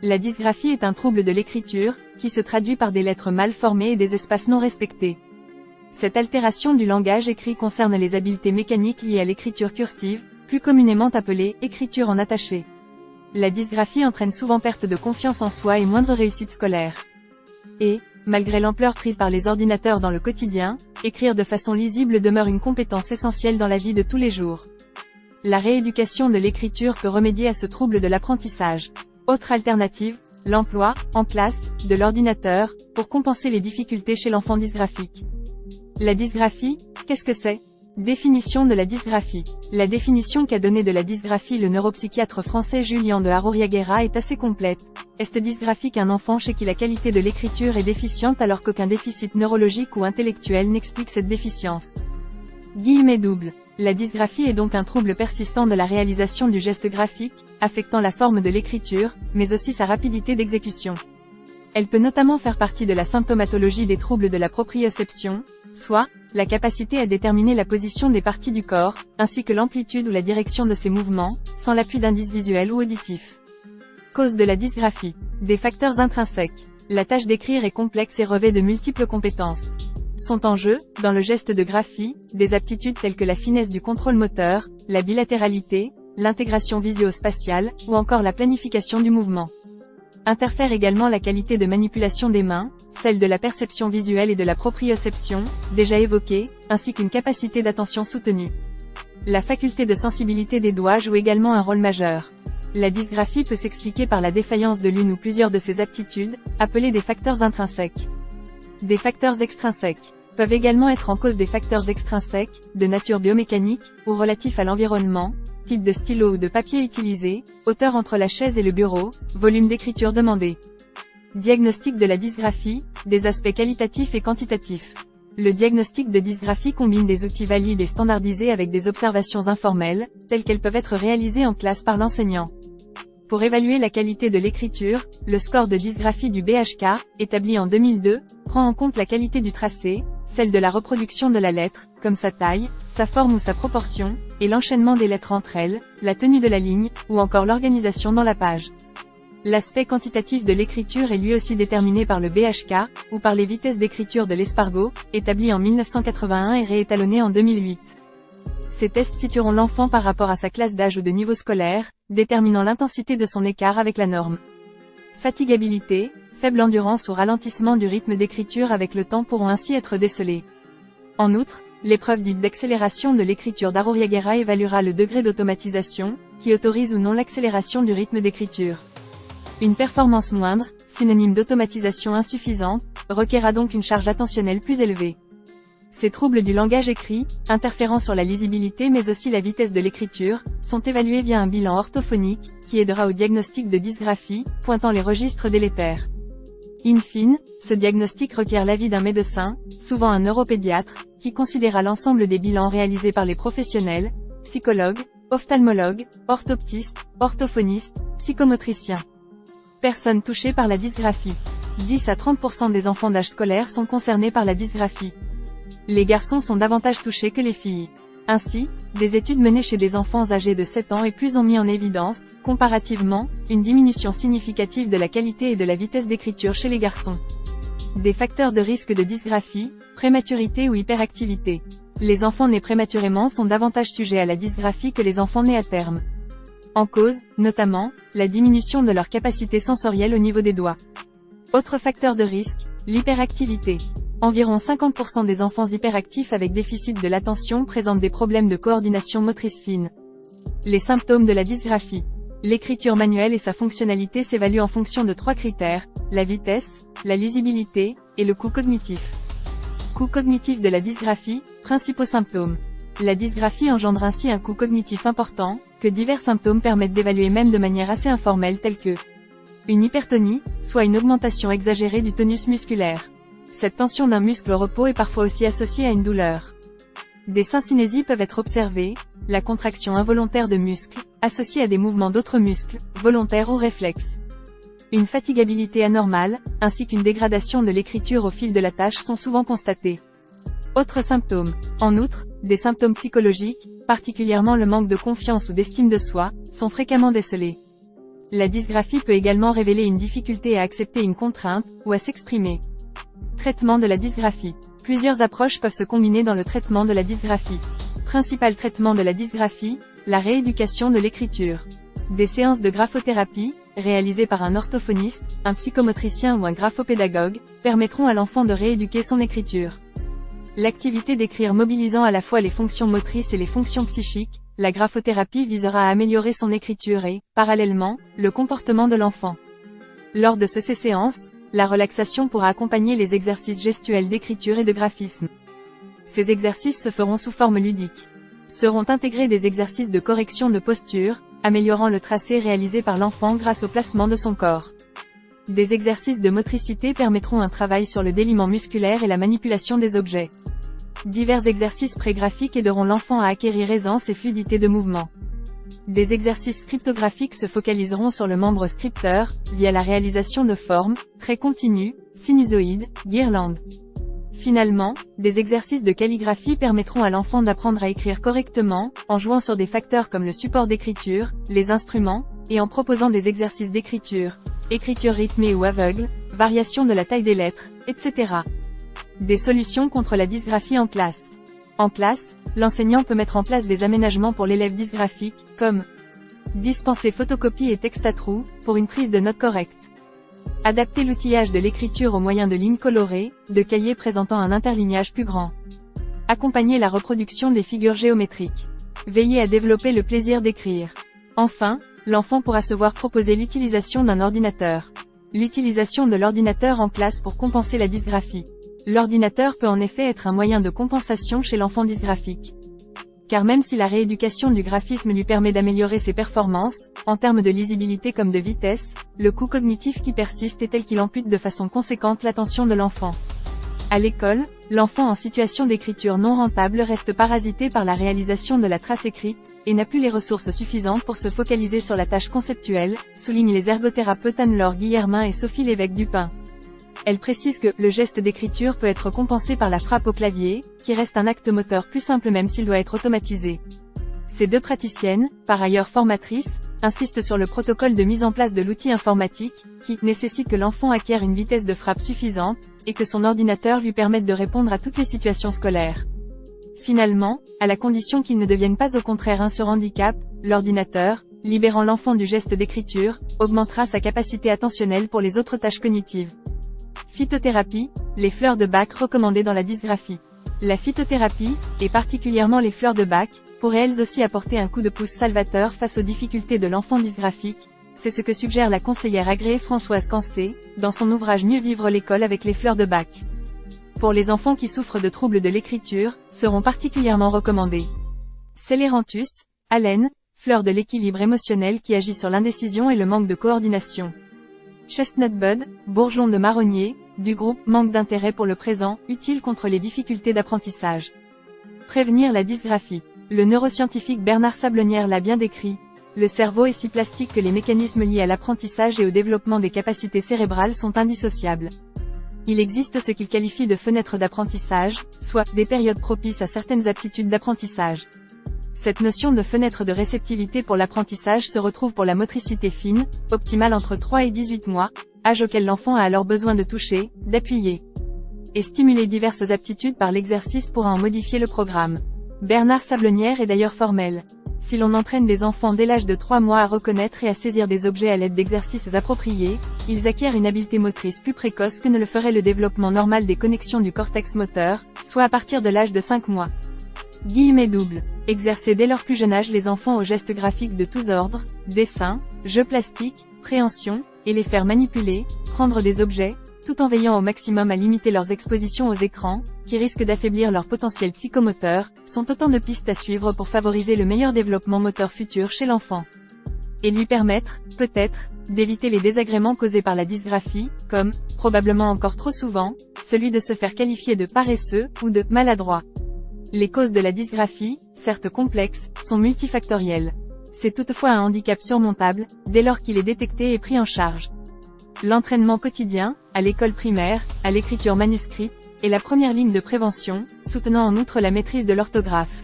La dysgraphie est un trouble de l'écriture, qui se traduit par des lettres mal formées et des espaces non respectés. Cette altération du langage écrit concerne les habiletés mécaniques liées à l'écriture cursive, plus communément appelée écriture en attaché. La dysgraphie entraîne souvent perte de confiance en soi et moindre réussite scolaire. Et, malgré l'ampleur prise par les ordinateurs dans le quotidien, écrire de façon lisible demeure une compétence essentielle dans la vie de tous les jours. La rééducation de l'écriture peut remédier à ce trouble de l'apprentissage. Autre alternative, l'emploi, en classe, de l'ordinateur, pour compenser les difficultés chez l'enfant dysgraphique. La dysgraphie, qu'est-ce que c'est? Définition de la dysgraphie. La définition qu'a donnée de la dysgraphie le neuropsychiatre français Julian de Aroriaguera est assez complète. Est dysgraphique un enfant chez qui la qualité de l'écriture est déficiente alors qu'aucun déficit neurologique ou intellectuel n'explique cette déficience. Guillemets doubles. La dysgraphie est donc un trouble persistant de la réalisation du geste graphique, affectant la forme de l'écriture, mais aussi sa rapidité d'exécution. Elle peut notamment faire partie de la symptomatologie des troubles de la proprioception, soit, la capacité à déterminer la position des parties du corps, ainsi que l'amplitude ou la direction de ses mouvements, sans l'appui d'indices visuels ou auditifs. Cause de la dysgraphie. Des facteurs intrinsèques. La tâche d'écrire est complexe et revêt de multiples compétences. Sont en jeu, dans le geste de graphie, des aptitudes telles que la finesse du contrôle moteur, la bilatéralité, l'intégration visio-spatiale, ou encore la planification du mouvement. Interfère également la qualité de manipulation des mains, celle de la perception visuelle et de la proprioception, déjà évoquée, ainsi qu'une capacité d'attention soutenue. La faculté de sensibilité des doigts joue également un rôle majeur. La dysgraphie peut s'expliquer par la défaillance de l'une ou plusieurs de ces aptitudes, appelées des facteurs intrinsèques. Des facteurs extrinsèques peuvent également être en cause des facteurs extrinsèques, de nature biomécanique, ou relatifs à l'environnement, type de stylo ou de papier utilisé, hauteur entre la chaise et le bureau, volume d'écriture demandé. Diagnostic de la dysgraphie, des aspects qualitatifs et quantitatifs. Le diagnostic de dysgraphie combine des outils valides et standardisés avec des observations informelles, telles qu'elles peuvent être réalisées en classe par l'enseignant. Pour évaluer la qualité de l'écriture, le score de dysgraphie du BHK, établi en 2002, prend en compte la qualité du tracé, celle de la reproduction de la lettre, comme sa taille, sa forme ou sa proportion, et l'enchaînement des lettres entre elles, la tenue de la ligne, ou encore l'organisation dans la page. L'aspect quantitatif de l'écriture est lui aussi déterminé par le BHK, ou par les vitesses d'écriture de l'espargot, établi en 1981 et réétalonné en 2008. Ces tests situeront l'enfant par rapport à sa classe d'âge ou de niveau scolaire, déterminant l'intensité de son écart avec la norme. Fatigabilité, faible endurance ou ralentissement du rythme d'écriture avec le temps pourront ainsi être décelés. En outre, l'épreuve dite d'accélération de l'écriture d'Aroriaguera évaluera le degré d'automatisation, qui autorise ou non l'accélération du rythme d'écriture. Une performance moindre, synonyme d'automatisation insuffisante, requerra donc une charge attentionnelle plus élevée. Ces troubles du langage écrit, interférant sur la lisibilité mais aussi la vitesse de l'écriture, sont évalués via un bilan orthophonique, qui aidera au diagnostic de dysgraphie, pointant les registres délétères. In fine, ce diagnostic requiert l'avis d'un médecin, souvent un neuropédiatre, qui considérera l'ensemble des bilans réalisés par les professionnels, psychologues, ophtalmologues, orthoptistes, orthophonistes, psychomotriciens. Personnes touchées par la dysgraphie. 10 à 30% des enfants d'âge scolaire sont concernés par la dysgraphie. Les garçons sont davantage touchés que les filles. Ainsi, des études menées chez des enfants âgés de 7 ans et plus ont mis en évidence, comparativement, une diminution significative de la qualité et de la vitesse d'écriture chez les garçons. Des facteurs de risque de dysgraphie, prématurité ou hyperactivité. Les enfants nés prématurément sont davantage sujets à la dysgraphie que les enfants nés à terme. En cause, notamment, la diminution de leur capacité sensorielle au niveau des doigts. Autre facteur de risque, l'hyperactivité. Environ 50% des enfants hyperactifs avec déficit de l'attention présentent des problèmes de coordination motrice fine. Les symptômes de la dysgraphie. L'écriture manuelle et sa fonctionnalité s'évaluent en fonction de 3 critères, la vitesse, la lisibilité, et le coût cognitif. Coût cognitif de la dysgraphie, principaux symptômes. La dysgraphie engendre ainsi un coût cognitif important, que divers symptômes permettent d'évaluer même de manière assez informelle tels que une hypertonie, soit une augmentation exagérée du tonus musculaire. Cette tension d'un muscle au repos est parfois aussi associée à une douleur. Des syncinésies peuvent être observées, la contraction involontaire de muscles, associée à des mouvements d'autres muscles, volontaires ou réflexes. Une fatigabilité anormale, ainsi qu'une dégradation de l'écriture au fil de la tâche sont souvent constatés. Autres symptômes. En outre, des symptômes psychologiques, particulièrement le manque de confiance ou d'estime de soi, sont fréquemment décelés. La dysgraphie peut également révéler une difficulté à accepter une contrainte, ou à s'exprimer. Traitement de la dysgraphie. Plusieurs approches peuvent se combiner dans le traitement de la dysgraphie. Principal traitement de la dysgraphie, la rééducation de l'écriture. Des séances de graphothérapie, réalisées par un orthophoniste, un psychomotricien ou un graphopédagogue, permettront à l'enfant de rééduquer son écriture. L'activité d'écrire mobilisant à la fois les fonctions motrices et les fonctions psychiques, la graphothérapie visera à améliorer son écriture et, parallèlement, le comportement de l'enfant. Lors de ces séances, la relaxation pourra accompagner les exercices gestuels d'écriture et de graphisme. Ces exercices se feront sous forme ludique. Seront intégrés des exercices de correction de posture, améliorant le tracé réalisé par l'enfant grâce au placement de son corps. Des exercices de motricité permettront un travail sur le déliement musculaire et la manipulation des objets. Divers exercices pré-graphiques aideront l'enfant à acquérir aisance et fluidité de mouvement. Des exercices scriptographiques se focaliseront sur le membre scripteur, via la réalisation de formes, traits continus, sinusoïdes, guirlandes. Finalement, des exercices de calligraphie permettront à l'enfant d'apprendre à écrire correctement, en jouant sur des facteurs comme le support d'écriture, les instruments, et en proposant des exercices d'écriture, écriture rythmée ou aveugle, variation de la taille des lettres, etc. Des solutions contre la dysgraphie en classe. En classe, l'enseignant peut mettre en place des aménagements pour l'élève dysgraphique, comme dispenser photocopie et texte à trous, pour une prise de notes correcte. Adapter l'outillage de l'écriture au moyen de lignes colorées, de cahiers présentant un interlignage plus grand. Accompagner la reproduction des figures géométriques. Veiller à développer le plaisir d'écrire. Enfin, l'enfant pourra se voir proposer l'utilisation d'un ordinateur. L'utilisation de l'ordinateur en classe pour compenser la dysgraphie. L'ordinateur peut en effet être un moyen de compensation chez l'enfant dysgraphique. Car même si la rééducation du graphisme lui permet d'améliorer ses performances, en termes de lisibilité comme de vitesse, le coût cognitif qui persiste est tel qu'il ampute de façon conséquente l'attention de l'enfant. À l'école, l'enfant en situation d'écriture non rentable reste parasité par la réalisation de la trace écrite, et n'a plus les ressources suffisantes pour se focaliser sur la tâche conceptuelle, soulignent les ergothérapeutes Anne-Laure Guillermin et Sophie Lévesque-Dupin. Elle précise que le geste d'écriture peut être compensé par la frappe au clavier, qui reste un acte moteur plus simple même s'il doit être automatisé. Ces deux praticiennes, par ailleurs formatrices, insistent sur le protocole de mise en place de l'outil informatique, qui nécessite que l'enfant acquiert une vitesse de frappe suffisante, et que son ordinateur lui permette de répondre à toutes les situations scolaires. Finalement, à la condition qu'il ne devienne pas au contraire un surhandicap, l'ordinateur, libérant l'enfant du geste d'écriture, augmentera sa capacité attentionnelle pour les autres tâches cognitives. Phytothérapie, les fleurs de Bach recommandées dans la dysgraphie. La phytothérapie, et particulièrement les fleurs de Bach, pourraient elles aussi apporter un coup de pouce salvateur face aux difficultés de l'enfant dysgraphique. C'est ce que suggère la conseillère agréée Françoise Cancé, dans son ouvrage Mieux vivre l'école avec les fleurs de Bach. Pour les enfants qui souffrent de troubles de l'écriture, seront particulièrement recommandés Celeranthus, Allen, fleur de l'équilibre émotionnel qui agit sur l'indécision et le manque de coordination. Chestnut Bud, bourgeon de marronnier, du groupe manque d'intérêt pour le présent, utile contre les difficultés d'apprentissage. Prévenir la dysgraphie. Le neuroscientifique Bernard Sablonnière l'a bien décrit. Le cerveau est si plastique que les mécanismes liés à l'apprentissage et au développement des capacités cérébrales sont indissociables. Il existe ce qu'il qualifie de fenêtres d'apprentissage, soit des périodes propices à certaines aptitudes d'apprentissage. Cette notion de fenêtre de réceptivité pour l'apprentissage se retrouve pour la motricité fine, optimale entre 3 et 18 mois, âge auquel l'enfant a alors besoin de toucher, d'appuyer et stimuler diverses aptitudes par l'exercice pourra en modifier le programme. Bernard Sablonnière est d'ailleurs formel. Si l'on entraîne des enfants dès l'âge de 3 mois à reconnaître et à saisir des objets à l'aide d'exercices appropriés, ils acquièrent une habileté motrice plus précoce que ne le ferait le développement normal des connexions du cortex moteur, soit à partir de l'âge de 5 mois. Guillemets doubles. Exercer dès leur plus jeune âge les enfants aux gestes graphiques de tous ordres, dessin, jeux plastiques, préhension, et les faire manipuler, prendre des objets, tout en veillant au maximum à limiter leurs expositions aux écrans, qui risquent d'affaiblir leur potentiel psychomoteur, sont autant de pistes à suivre pour favoriser le meilleur développement moteur futur chez l'enfant. Et lui permettre, peut-être, d'éviter les désagréments causés par la dysgraphie, comme, probablement encore trop souvent, celui de se faire qualifier de paresseux, ou de maladroit. Les causes de la dysgraphie, certes complexes, sont multifactorielles. C'est toutefois un handicap surmontable, dès lors qu'il est détecté et pris en charge. L'entraînement quotidien, à l'école primaire, à l'écriture manuscrite, est la première ligne de prévention, soutenant en outre la maîtrise de l'orthographe.